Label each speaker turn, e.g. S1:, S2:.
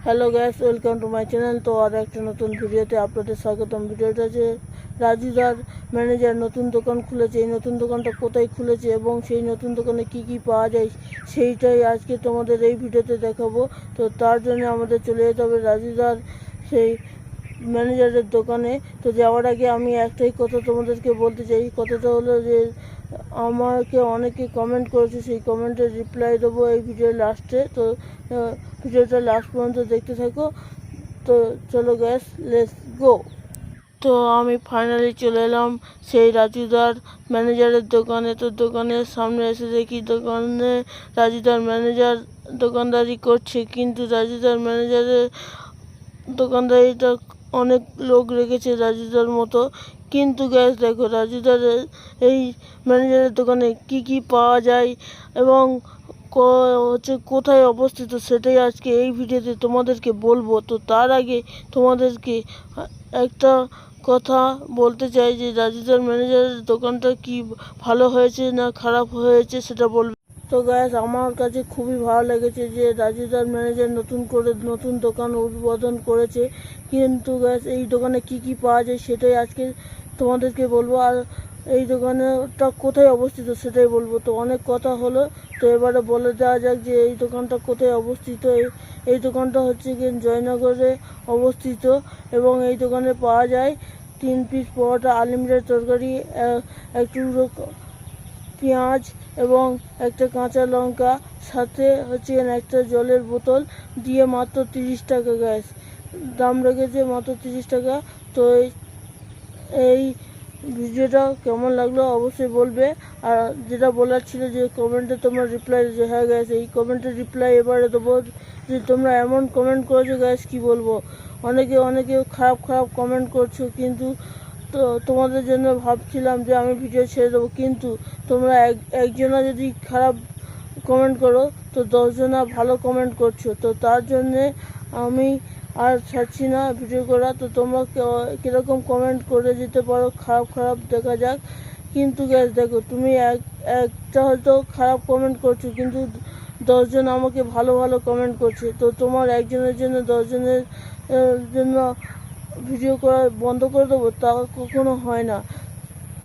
S1: Hello gas, welcome to my channel. তো আর একটা নতুন ভিডিওতে আপনাদের স্বাগতম। ভিডিওটা যে রাজুদার ম্যানেজার নতুন দোকান খুলেছে, এই নতুন দোকানটা কোথায় খুলেছে এবং সেই নতুন দোকানে কি কি পাওয়া যায় সেইটাই আজকে তোমাদের এই ভিডিওতে দেখাবো। তো তার জন্য আমাদের চলে যেতে হবে রাজুদার সেই ম্যানেজারের দোকানে। তো যাওয়ার আগে আমি একটাই কথা তোমাদেরকে বলতে চাই। কথাটা হলো যে আমাকে অনেকে কমেন্ট করেছে, সেই কমেন্টের রিপ্লাই দেবো এই ভিডিওর লাস্টে। তো ভিডিওটা লাস্ট পর্যন্ত দেখতে থাকো। তো চলো গ্যাস, লেটস গো। তো আমি ফাইনালি চলে এলাম সেই রাজুদার ম্যানেজারের দোকানে। তো দোকানের সামনে এসে দেখি দোকানে রাজুদার ম্যানেজার দোকানদারি করছে, কিন্তু রাজুদার ম্যানেজারের দোকানদারিটা অনেক লোক রেখেছে রাজুদার মতো। কিন্তু গ্যাস দেখো, রাজুদার এই ম্যানেজারের দোকানে কি কি পাওয়া যায় এবং কোথায় অবস্থিত সেটাই আজকে এই ভিডিওতে তোমাদেরকে বলবো। তো তার আগে তোমাদেরকে একটা কথা বলতে চাই যে রাজুদার ম্যানেজারের দোকানটা কি ভালো হয়েছে না খারাপ হয়েছে সেটা বলবে। তো গ্যাস, আমার কাছে খুবই ভালো লেগেছে যে রাজুদার ম্যানেজার নতুন দোকান উদ্বোধন করেছে। কিন্তু গ্যাস, এই দোকানে কি কি পাওয়া যায় সেটাই আজকে তোমাদেরকে বলবো, আর এই দোকানটা কোথায় অবস্থিত সেটাই বলবো। তো অনেক কথা হলো, তো এবারে বলে দেওয়া যাক যে এই দোকানটা কোথায় অবস্থিত। এই দোকানটা হচ্ছে কি জয়নগরে অবস্থিত এবং এই দোকানে পাওয়া যায় 3 পিস পরোটা, আনলিমিটেড তরকারি, এক টুকরো পেঁয়াজ এবং একটা কাঁচা লঙ্কা, সাথে হচ্ছে একটা জলের বোতল দিয়ে মাত্র 30 টাকা। গ্যাস দাম রেখেছে মাত্র 30 টাকা। তো এই ভিডিওটা কেমন লাগলো অবশ্যই বলবে। আর যেটা বলার ছিল যে কমেন্টে তোমরা রিপ্লাই দিয়েছো, হ্যাঁ গ্যাস, এই কমেন্টের রিপ্লাই এবারে দেবো। যে তোমরা এমন কমেন্ট করেছো গ্যাস, কি বলবো, অনেকে খারাপ কমেন্ট করছো, কিন্তু তো তোমাদের জন্য ভাবছিলাম যে আমি ভিডিও ছেড়ে দেবো, কিন্তু তোমরা একজনা যদি খারাপ কমেন্ট করো তো 10 জনা ভালো কমেন্ট করছো। তো তার জন্যে আমি আর ছাড়ছি না ভিডিও করা। তো তোমরা কীরকম কমেন্ট করে যেতে পারো, খারাপ দেখা যাক। কিন্তু গ্যাস দেখো, তুমি একটা হয়তো খারাপ কমেন্ট করছো, কিন্তু 10 জন আমাকে ভালো কমেন্ট করছে। তো তোমার একজনের জন্য 10 জনের জন্য ভিডিও করা বন্ধ করে দেবো, তা কখনো হয় না।